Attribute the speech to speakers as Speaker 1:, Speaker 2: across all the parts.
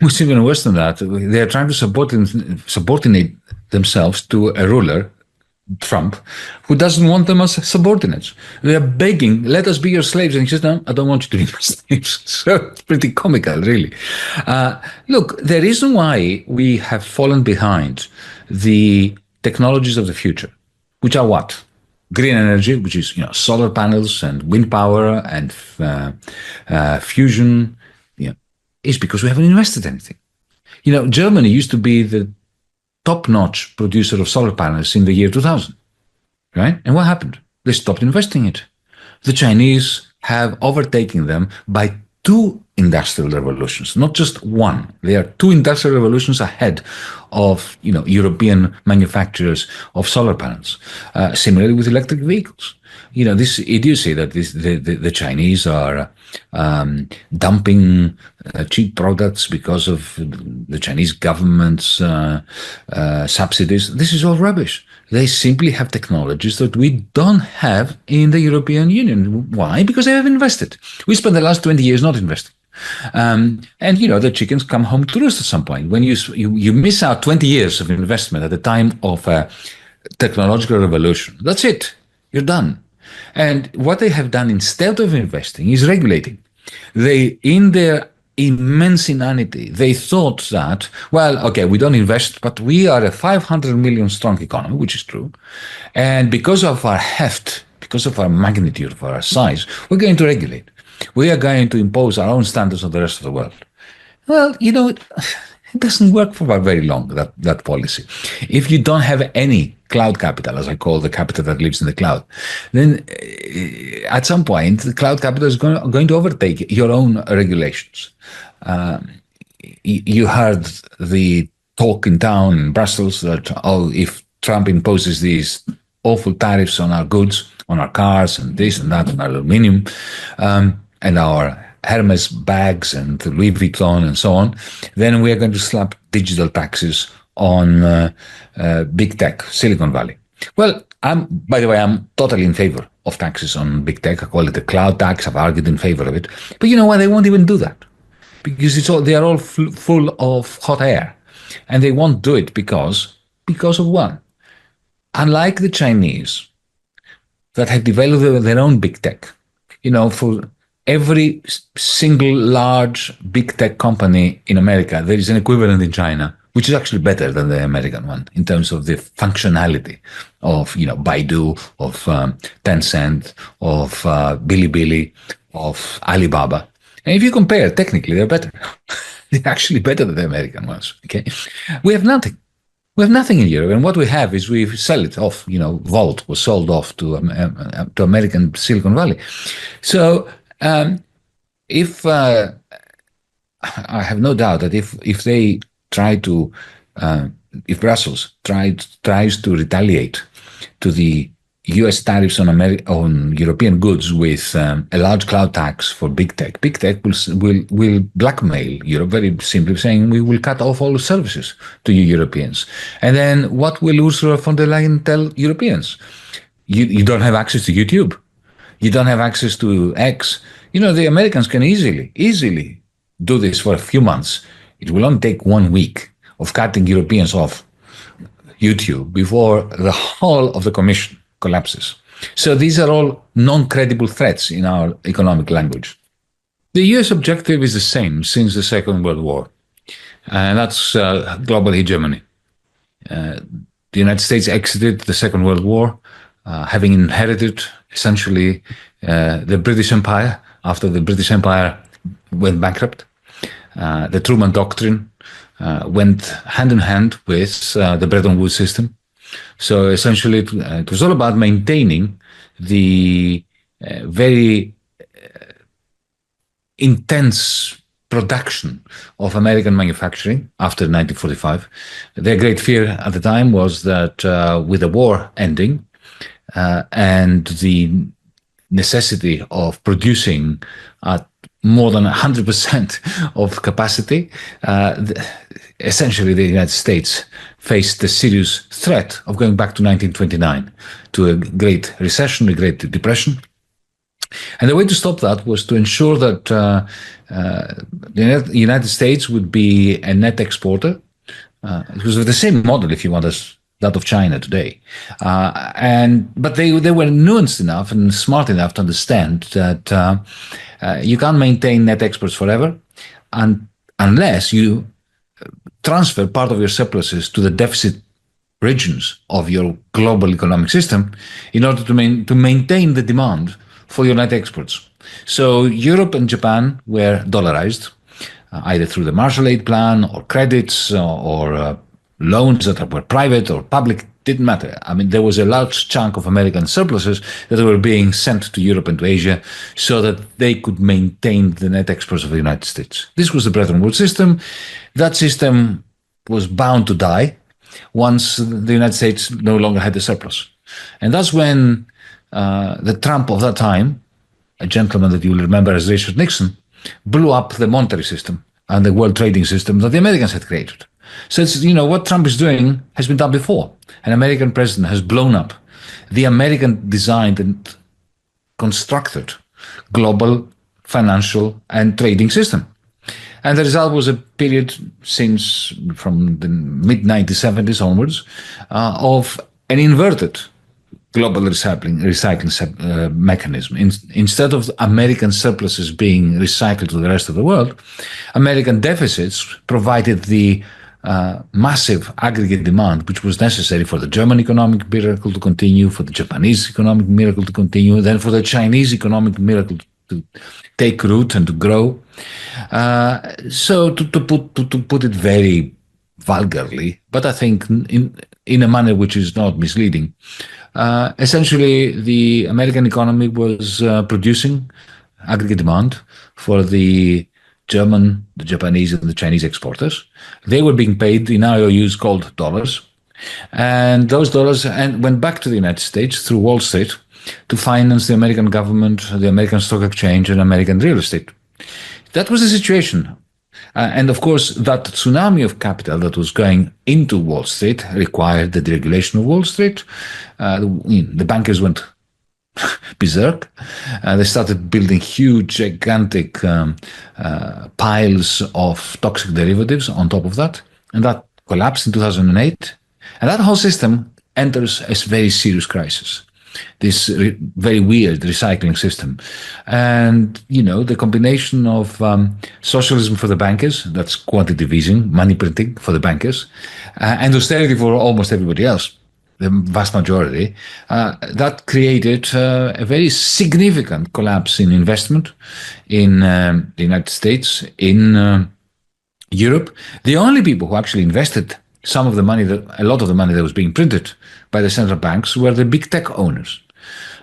Speaker 1: It's even worse than that. They are trying to subordinate themselves to a ruler, Trump, who doesn't want them as subordinates. They are begging, let us be your slaves. And he says, no, I don't want you to be my slaves. So it's pretty comical, really. Look, the reason why we have fallen behind the technologies of the future, which are what? Green energy, which is solar panels and wind power and fusion, is because we haven't invested anything. Germany used to be the top-notch producer of solar panels in the year 2000, right? And what happened? They stopped investing it. The Chinese have overtaken them by 2 industrial revolutions, not just one. They are 2 industrial revolutions ahead of European manufacturers of solar panels. Similarly with electric vehicles. This idiocy that the Chinese are dumping cheap products because of the Chinese government's subsidies. This is all rubbish. They simply have technologies that we don't have in the European Union. Why? Because they have invested. We spent the last 20 years not investing. And the chickens come home to roost at some point. When you miss out 20 years of investment at the time of a technological revolution, that's it. You're done. And what they have done instead of investing is regulating. They, in their immense inanity, they thought that, well, okay, we don't invest, but we are a 500 million strong economy, which is true. And because of our heft, because of our magnitude, of our size, we're going to regulate. We are going to impose our own standards on the rest of the world. Well, it doesn't work for very long, that policy. If you don't have any cloud capital, as I call the capital that lives in the cloud, then at some point, the cloud capital is going to overtake your own regulations. You heard the talk in town in Brussels that, if Trump imposes these awful tariffs on our goods, on our cars and this and that, and our aluminium, and our Hermes bags and Louis Vuitton and so on, then we are going to slap digital taxes on big tech, Silicon Valley. Well, by the way, I'm totally in favor of taxes on big tech. I call it a cloud tax. I've argued in favor of it. But you know what? They won't even do that because they are all full of hot air. And they won't do it because of one. Unlike the Chinese that have developed their own big tech, for every single large big tech company in America, there is an equivalent in China, which is actually better than the American one in terms of the functionality of, Baidu, of Tencent, of Bilibili, of Alibaba. And if you compare, technically, they're better. They're actually better than the American ones, okay? We have nothing. We have nothing in Europe, and what we have is we sell it off. Volt was sold off to American Silicon Valley. So if I have no doubt that if they try to, if Brussels tries to retaliate to the U.S. tariffs on European goods with a large cloud tax for big tech will blackmail Europe, very simply saying we will cut off all services to you Europeans. And then what will Ursula von der Leyen tell Europeans? You don't have access to YouTube. You don't have access to X. The Americans can easily do this for a few months. It will only take 1 week of cutting Europeans off YouTube before the whole of the Commission collapses. So these are all non-credible threats in our economic language. The US objective is the same since the Second World War, and that's global hegemony. The United States exited the Second World War, having inherited essentially the British Empire after the British Empire went bankrupt. The Truman Doctrine went hand in hand with the Bretton Woods system. So essentially, it was all about maintaining the very intense production of American manufacturing after 1945. Their great fear at the time was that with the war ending and the necessity of producing at more than 100% of capacity, essentially the United States faced the serious threat of going back to 1929, to a great recession, a great depression. And the way to stop that was to ensure that the United States would be a net exporter. It was the same model, if you want, as that of China today. But they were nuanced enough and smart enough to understand that you can't maintain net exports forever unless you transfer part of your surpluses to the deficit regions of your global economic system in order to maintain the demand for your net exports. So Europe and Japan were dollarized, either through the Marshall Aid Plan or credits or loans that were private or public, didn't matter. I mean, there was a large chunk of American surpluses that were being sent to Europe and to Asia so that they could maintain the net exports of the United States. This was the Bretton Woods system. That system was bound to die once the United States no longer had the surplus. And that's when the Trump of that time, a gentleman that you will remember as Richard Nixon, blew up the monetary system and the world trading system that the Americans had created. So it's, what Trump is doing has been done before. An American president has blown up the American designed and constructed global financial and trading system. And the result was a period since from the mid-1970s onwards of an inverted global recycling mechanism. Instead of American surpluses being recycled to the rest of the world, American deficits provided the massive aggregate demand which was necessary for the German economic miracle to continue, for the Japanese economic miracle to continue, then for the Chinese economic miracle to take root and to grow. So to put it very vulgarly, but I think in a manner which is not misleading, essentially the American economy was producing aggregate demand for the German, the Japanese, and the Chinese exporters. They were being paid in IOUs called dollars, and those dollars went back to the United States through Wall Street to finance the American government, the American stock exchange, and American real estate. That was the situation. And of course, that tsunami of capital that was going into Wall Street required the deregulation of Wall Street. The bankers went berserk. They started building huge, gigantic piles of toxic derivatives on top of that. And that collapsed in 2008. And that whole system enters a very serious crisis. This very weird recycling system. And, the combination of socialism for the bankers, that's quantitative easing, money printing for the bankers, and austerity for almost everybody else, the vast majority, that created a very significant collapse in investment in the United States, in Europe. The only people who actually invested a lot of the money that was being printed by the central banks were the big tech owners.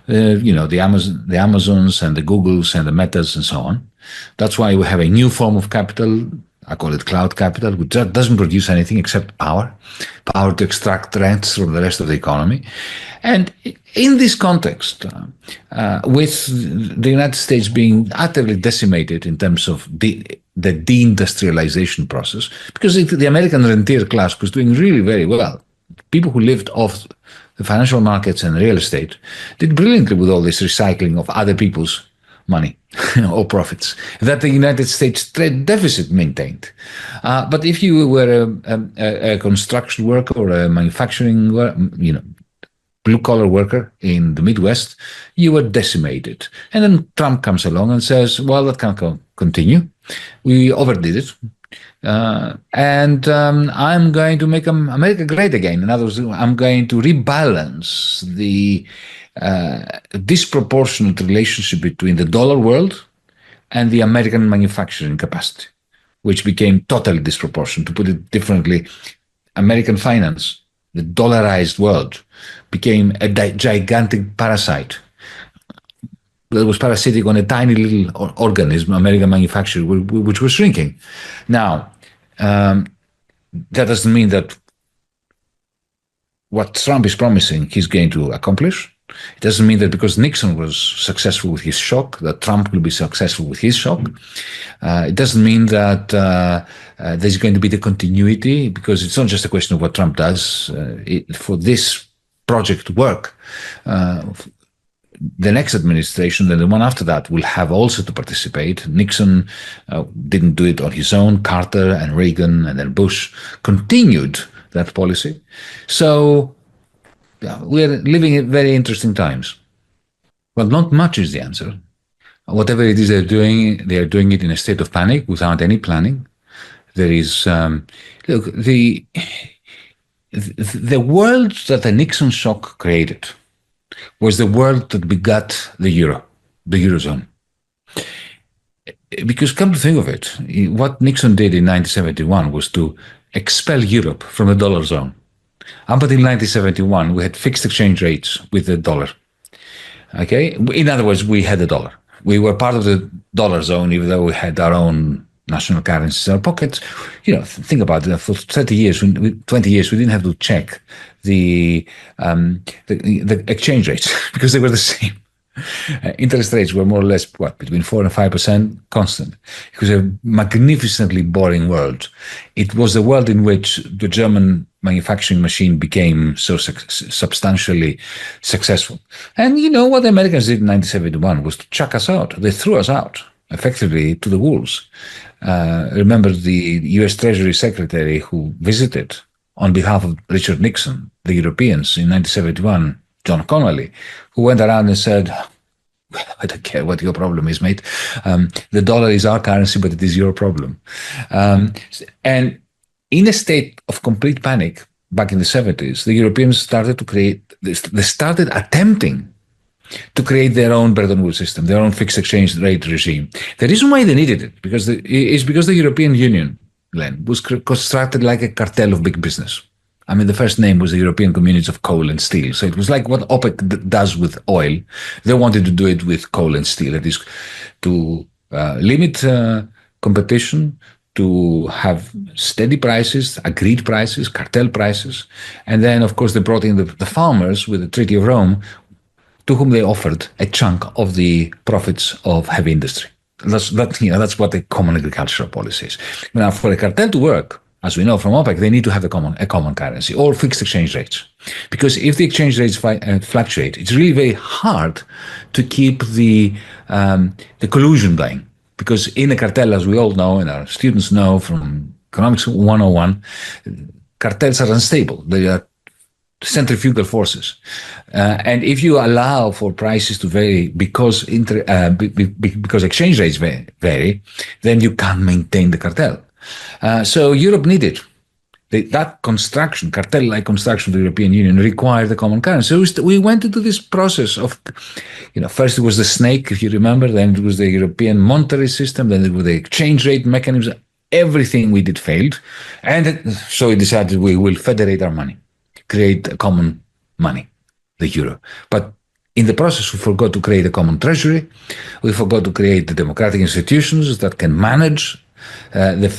Speaker 1: The Amazons and the Googles and the Metas and so on. That's why we have a new form of capital. I call it cloud capital, which doesn't produce anything except power to extract rents from the rest of the economy. And in this context, with the United States being utterly decimated in terms of the deindustrialization process, because the American rentier class was doing really very well. People who lived off the financial markets and real estate did brilliantly with all this recycling of other people's money or profits that the United States trade deficit maintained. But if you were a construction worker or a manufacturing, blue-collar worker in the Midwest, you were decimated. And then Trump comes along and says, well, that can't continue. We overdid it. And I'm going to make America great again. In other words, I'm going to rebalance the disproportionate relationship between the dollar world and the American manufacturing capacity, which became totally disproportionate. To put it differently, American finance, the dollarized world, became a gigantic parasite that was parasitic on a tiny little organism, American manufacturing, which was shrinking. Now, that doesn't mean that what Trump is promising he's going to accomplish. It doesn't mean that because Nixon was successful with his shock, that Trump will be successful with his shock. It doesn't mean that there's going to be the continuity, because it's not just a question of what Trump does. For this project to work, the next administration, and the one after that, will have also to participate. Nixon didn't do it on his own. Carter and Reagan and then Bush continued that policy. So we're living in very interesting times. Well, not much is the answer. Whatever it is they're doing it in a state of panic without any planning. There is, look, the world that the Nixon shock created was the world that begat the Eurozone. Because come to think of it, what Nixon did in 1971 was to expel Europe from the dollar zone. Up until 1971, we had fixed exchange rates with the dollar. Okay? In other words, we had the dollar. We were part of the dollar zone, even though we had our own national currencies in our pockets. You know, think about it. For 20 years, we didn't have to check the exchange rates because they were the same. Interest rates were more or less, between 4 and 5% constant. It was a magnificently boring world. It was the world in which the German manufacturing machine became so substantially successful. And you know what the Americans did in 1971 was to chuck us out. They threw us out, effectively, to the wolves. Remember the US Treasury Secretary who visited on behalf of Richard Nixon, the Europeans in 1971, John Connolly, who went around and said, I don't care what your problem is, mate. The dollar is our currency, but it is your problem. And in a state of complete panic back in the 70s, the Europeans they started attempting to create their own Bretton Woods system, their own fixed exchange rate regime. The reason why they needed it is because the European Union, Glenn, was constructed like a cartel of big business. I mean, the first name was the European Communities of Coal and Steel. So it was like what OPEC does with oil. They wanted to do it with coal and steel. That is to limit competition, to have steady prices, agreed prices, cartel prices. And then, of course, they brought in the farmers with the Treaty of Rome, to whom they offered a chunk of the profits of heavy industry. That's what the common agricultural policy is. Now, for a cartel to work, as we know from OPEC, they need to have a common currency or fixed exchange rates. Because if the exchange rates fluctuate, it's really very hard to keep the collusion going. Because in a cartel, as we all know, and our students know from Economics 101, cartels are unstable. They are centrifugal forces. And if you allow for prices to vary because exchange rates vary, then you can't maintain the cartel. So Europe needed that construction, cartel-like construction of the European Union required a common currency. So we went into this process of, first it was the snake, if you remember, then it was the European monetary system, then it was the exchange rate mechanism. Everything we did failed. And so we decided we will federate our money, create a common money, the euro. But in the process, we forgot to create a common treasury. We forgot to create the democratic institutions that can manage the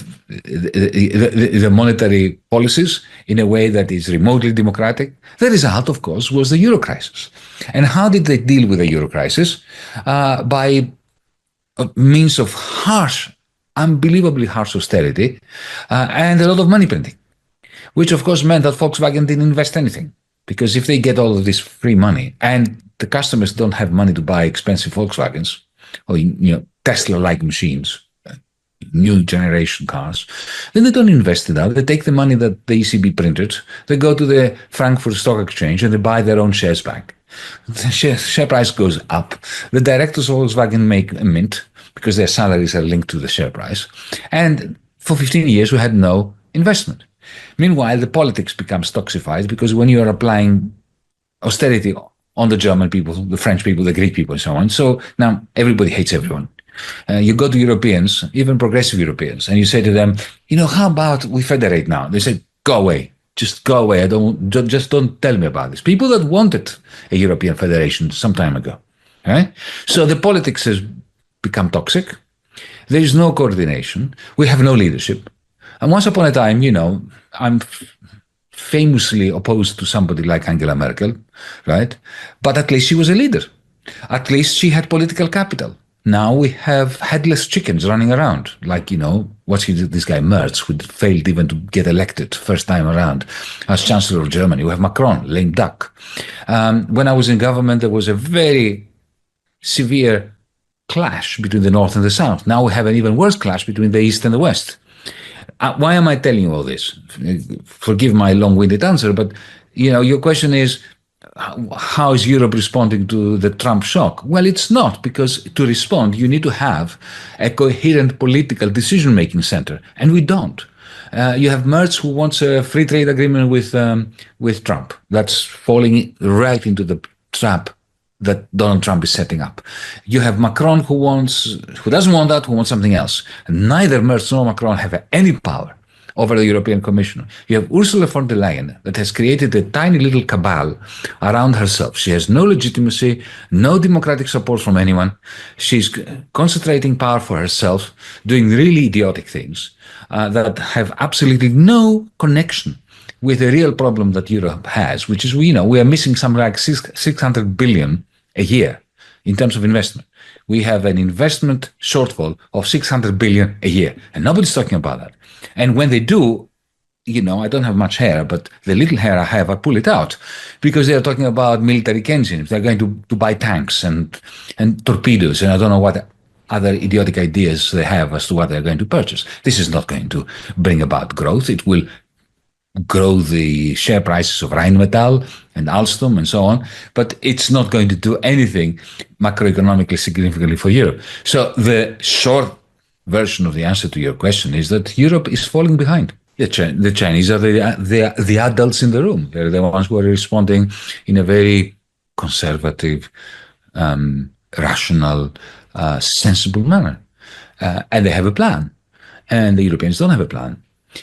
Speaker 1: monetary policies in a way that is remotely democratic. The result, of course, was the euro crisis. And how did they deal with the euro crisis? By means of unbelievably harsh austerity and a lot of money printing, which of course meant that Volkswagen didn't invest anything. Because if they get all of this free money and the customers don't have money to buy expensive Volkswagens or Tesla-like machines, new generation cars, then they don't invest in that. They take the money that the ECB printed, they go to the Frankfurt Stock Exchange and they buy their own shares back. The share price goes up. The directors of Volkswagen make a mint because their salaries are linked to the share price. And for 15 years, we had no investment. Meanwhile, the politics becomes toxified because when you are applying austerity on the German people, the French people, the Greek people, and so on, so now everybody hates everyone. You go to Europeans, even progressive Europeans, and you say to them, how about we federate now? They say, go away. Just go away. Just don't tell me about this. People that wanted a European federation some time ago. Right? So the politics has become toxic. There is no coordination. We have no leadership. And once upon a time, I'm famously opposed to somebody like Angela Merkel, right? But at least she was a leader. At least she had political capital. Now we have headless chickens running around, like, this guy Merz, who failed even to get elected first time around as Chancellor of Germany. We have Macron, lame duck. When I was in government, there was a very severe clash between the North and the South. Now we have an even worse clash between the East and the West. Why am I telling you all this? Forgive my long-winded answer, but your question is, how is Europe responding to the Trump shock? Well, it's not, because to respond, you need to have a coherent political decision-making center, and we don't. You have Merz, who wants a free trade agreement with Trump. That's falling right into the trap that Donald Trump is setting up. You have Macron, who doesn't want that, who wants something else. Neither Merz nor Macron have any power over the European Commission. You have Ursula von der Leyen, that has created a tiny little cabal around herself. She has no legitimacy, no democratic support from anyone. She's concentrating power for herself, doing really idiotic things that have absolutely no connection with the real problem that Europe has, which is, we are missing something like 600 billion a year in terms of investment. We have an investment shortfall of 600 billion a year, and nobody's talking about that. And when they do, I don't have much hair, but the little hair I have, I pull it out, because they're talking about military engines. They're going to buy tanks and torpedoes, and I don't know what other idiotic ideas they have as to what they're going to purchase. This is not going to bring about growth. It will grow the share prices of Rheinmetall and Alstom and so on, but it's not going to do anything macroeconomically significantly for Europe. So the short version of the answer to your question is that Europe is falling behind. The Chinese are the adults in the room. They're the ones who are responding in a very conservative, rational, sensible manner. And they have a plan. And the Europeans don't have a plan.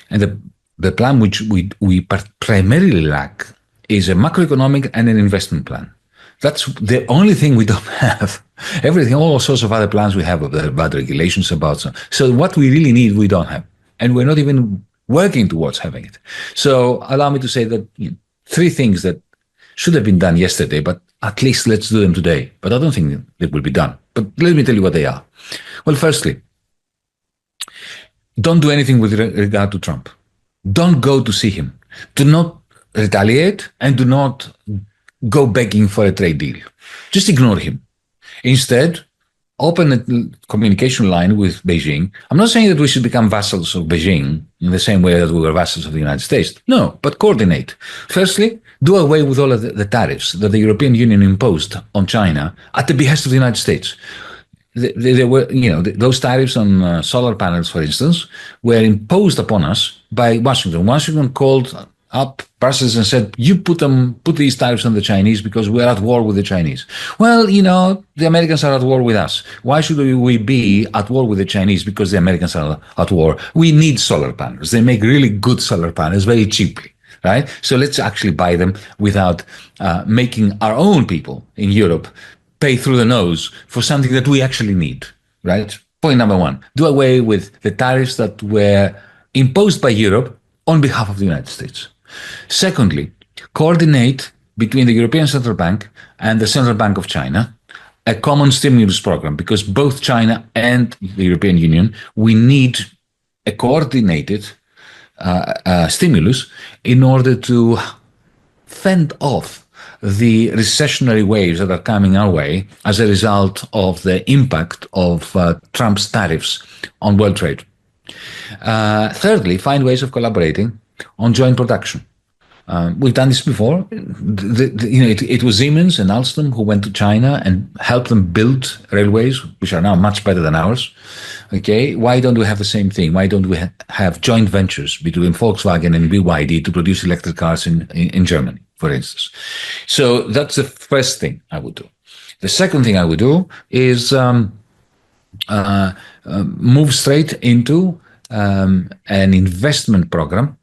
Speaker 1: And the plan which we primarily lack is a macroeconomic and an investment plan. That's the only thing we don't have. Everything, all sorts of other plans we have about regulations, about so what we really need, we don't have. And we're not even working towards having it. So allow me to say that three things that should have been done yesterday, but at least let's do them today. But I don't think it will be done. But let me tell you what they are. Well, firstly, don't do anything with regard to Trump. Don't go to see him. Do not retaliate and do not go begging for a trade deal. Just ignore him. Instead, open a communication line with Beijing. I'm not saying that we should become vassals of Beijing in the same way that we were vassals of the United States. No, but coordinate. Firstly, do away with all of the tariffs that the European Union imposed on China at the behest of the United States. There were, those tariffs on solar panels, for instance, were imposed upon us by Washington. Washington called up Brussels and said, you put these tariffs on the Chinese because we're at war with the Chinese. Well, the Americans are at war with us. Why should we be at war with the Chinese because the Americans are at war? We need solar panels. They make really good solar panels very cheaply, right? So let's actually buy them without making our own people in Europe pay through the nose for something that we actually need, right? Point number one, do away with the tariffs that were imposed by Europe on behalf of the United States. Secondly, coordinate between the European Central Bank and the Central Bank of China a common stimulus program, because both China and the European Union, we need a coordinated stimulus in order to fend off the recessionary waves that are coming our way as a result of the impact of Trump's tariffs on world trade. Thirdly, find ways of collaborating on joint production. We've done this before. It was Siemens and Alstom who went to China and helped them build railways, which are now much better than ours. Okay, why don't we have the same thing? Why don't we have joint ventures between Volkswagen and BYD to produce electric cars in Germany, for instance? So that's the first thing I would do. The second thing I would do is move straight into an investment program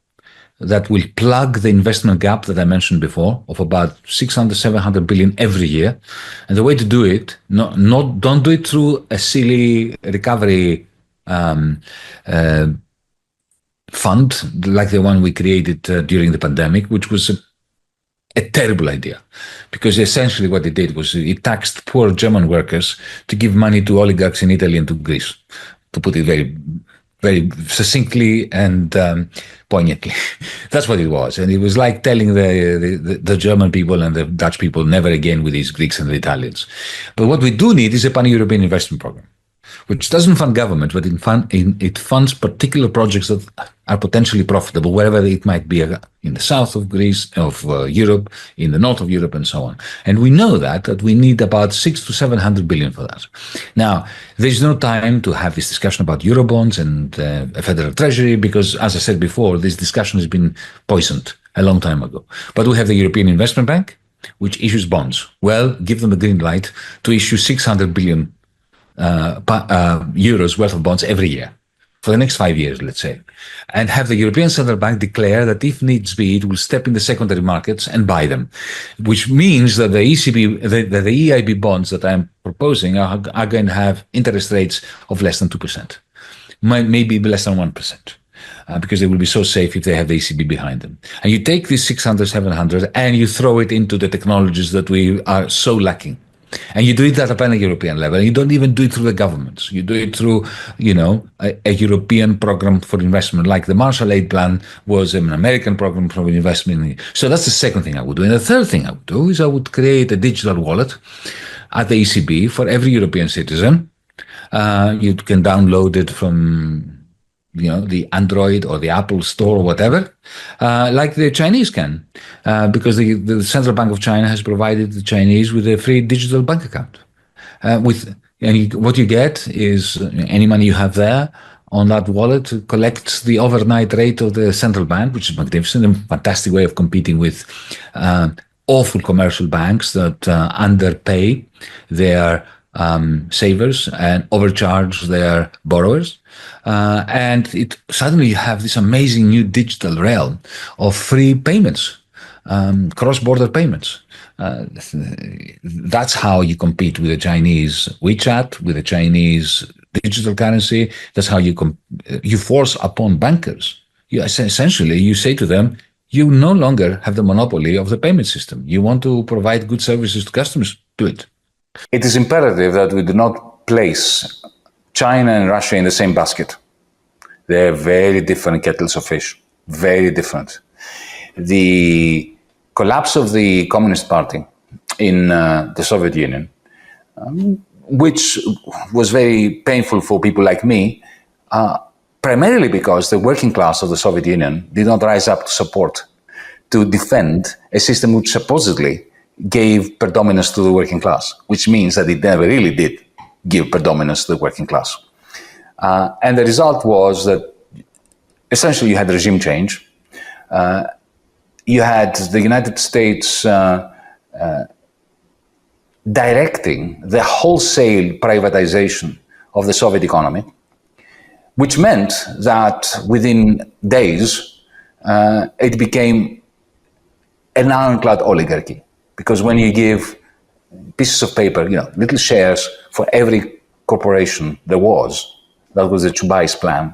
Speaker 1: that will plug the investment gap that I mentioned before of about 600, 700 billion every year. And the way to do it, don't do it through a silly recovery fund like the one we created during the pandemic, which was a terrible idea, because essentially what it did was it taxed poor German workers to give money to oligarchs in Italy and to Greece, to put it very, very succinctly and poignantly. That's what it was. And it was like telling the German people and the Dutch people, never again with these Greeks and the Italians. But what we do need is a pan-European investment program, which doesn't fund government, but it funds particular projects that are potentially profitable, wherever it might be, in the south of Greece, of Europe, in the north of Europe, and so on. And we know that we need about 600 to 700 billion for that. Now, there's no time to have this discussion about Eurobonds and a federal treasury, because, as I said before, this discussion has been poisoned a long time ago. But we have the European Investment Bank, which issues bonds. Well, give them a green light to issue 600 billion euros worth of bonds every year for the next 5 years, let's say, and have the European Central Bank declare that if needs be, it will step in the secondary markets and buy them, which means that the EIB bonds that I'm proposing are going to have interest rates of less than 2%, maybe less than 1%. Because they will be so safe if they have the ECB behind them. And you take these 600, 700 and you throw it into the technologies that we are so lacking. And you do it at a pan-European level. And you don't even do it through the governments. You do it through, a European program for investment, like the Marshall Aid Plan was an American program for investment. So that's the second thing I would do. And the third thing I would do is I would create a digital wallet at the ECB for every European citizen. You can download it from the Android or the Apple Store or whatever, like the Chinese can, because the Central Bank of China has provided the Chinese with a free digital bank account. What you get is any money you have there on that wallet collects the overnight rate of the central bank, which is magnificent, a fantastic way of competing with awful commercial banks that underpay their savers and overcharge their borrowers. And suddenly you have this amazing new digital realm of free payments, cross-border payments. That's how you compete with the Chinese WeChat, with the Chinese digital currency. That's how you force upon bankers. You say to them, you no longer have the monopoly of the payment system. You want to provide good services to customers, do it.
Speaker 2: It is imperative that we do not place China and Russia in the same basket. They're very different kettles of fish, very different. The collapse of the Communist Party in the Soviet Union, which was very painful for people like me, primarily because the working class of the Soviet Union did not rise up to defend a system which supposedly gave predominance to the working class, which means that it never really did give predominance to the working class. And the result was that essentially you had regime change. You had the United States directing the wholesale privatization of the Soviet economy, which meant that within days it became an ironclad oligarchy. Because when you give pieces of paper, little shares for every corporation that was the Chubais plan,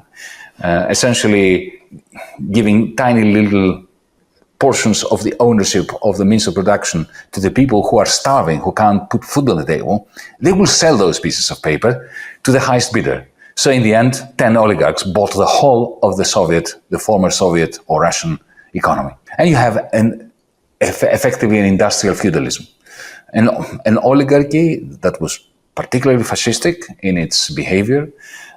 Speaker 2: essentially giving tiny little portions of the ownership of the means of production to the people who are starving, who can't put food on the table, they will sell those pieces of paper to the highest bidder. So in the end, 10 oligarchs bought the whole of the former Soviet or Russian economy. And you have effectively an industrial feudalism. An oligarchy that was particularly fascistic in its behavior.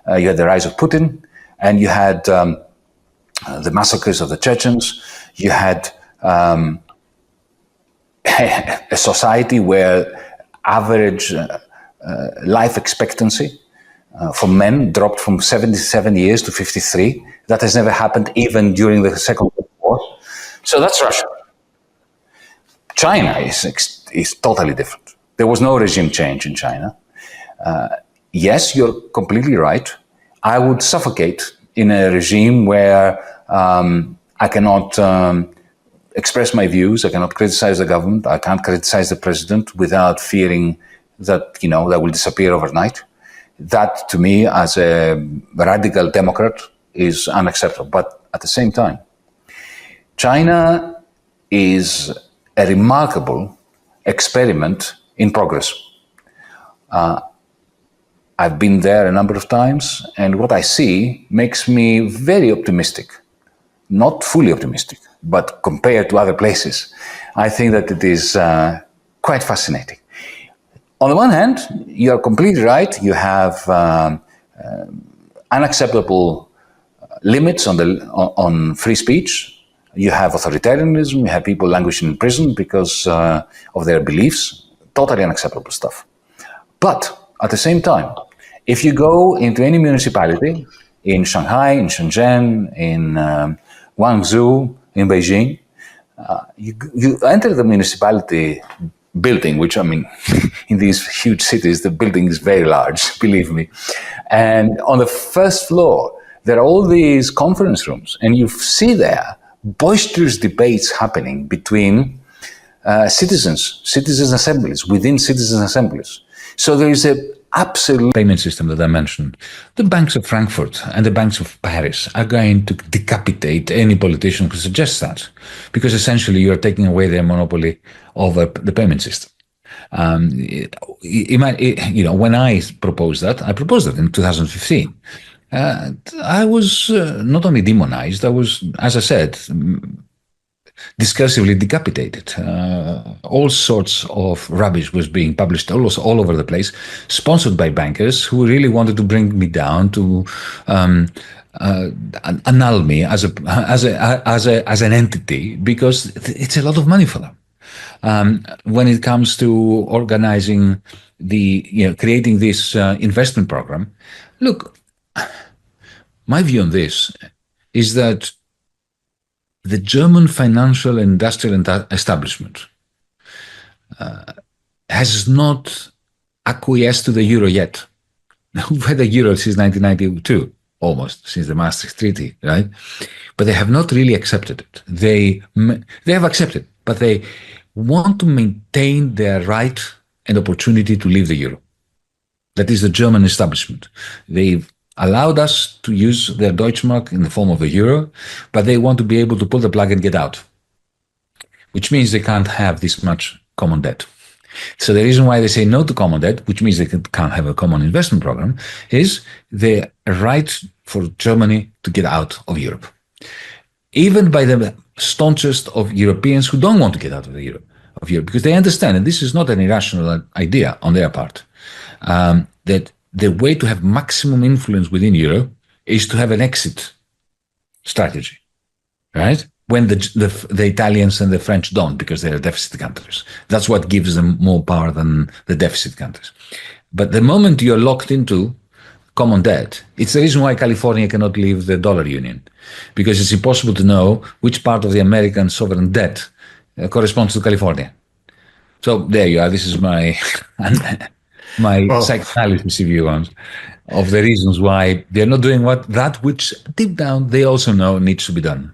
Speaker 2: You had the rise of Putin, and you had the massacres of the Chechens. You had a society where average life expectancy for men dropped from 77 years to 53. That has never happened even during the Second World War. So that's Russia. China is totally different. There was no regime change in China. Yes, you're completely right. I would suffocate in a regime where I cannot express my views. I cannot criticize the government. I can't criticize the president without fearing that, that will disappear overnight. That, to me, as a radical Democrat, is unacceptable. But at the same time, China is a remarkable experiment in progress. I've been there a number of times, and what I see makes me very optimistic. Not fully optimistic, but compared to other places, I think that it is quite fascinating. On the one hand, you are completely right. You have unacceptable limits on free speech. You have authoritarianism. You have people languishing in prison because of their beliefs. Totally unacceptable stuff. But at the same time, if you go into any municipality in Shanghai, in Shenzhen, in Guangzhou, in Beijing, you enter the municipality building, which, I mean, in these huge cities, the building is very large, believe me. And on the first floor, there are all these conference rooms, and you see there boisterous debates happening between citizens' assemblies, within citizens' assemblies. So there is a absolute
Speaker 1: payment system that I mentioned. The banks of Frankfurt and the banks of Paris are going to decapitate any politician who suggests that, because essentially you are taking away their monopoly over the payment system. When I proposed that in 2015. I was not only demonized, I was, as I said, discursively decapitated. All sorts of rubbish was being published all over the place, sponsored by bankers who really wanted to bring me down, to annul me as an entity, because it's a lot of money for them. When it comes to organizing creating this investment program, look, my view on this is that the German financial and industrial establishment has not acquiesced to the euro yet. We've had the euro since 1992, almost, since the Maastricht Treaty, right? But they have not really accepted it. They have accepted, but they want to maintain their right and opportunity to leave the euro. That is the German establishment. They've allowed us to use their Deutschmark in the form of the euro, but they want to be able to pull the plug and get out, which means they can't have this much common debt. So the reason why they say no to common debt, which means they can't have a common investment program, is the right for Germany to get out of Europe. Even by the staunchest of Europeans who don't want to get out of Europe, because they understand, and this is not an irrational idea on their part, that the way to have maximum influence within Europe is to have an exit strategy, right? When the Italians and the French don't, because they are deficit countries. That's what gives them more power than the deficit countries. But the moment you're locked into common debt, it's the reason why California cannot leave the dollar union, because it's impossible to know which part of the American sovereign debt corresponds to California. So there you are. This is my psychoanalysis, if you want, of the reasons why they're not doing that which deep down they also know needs to be done.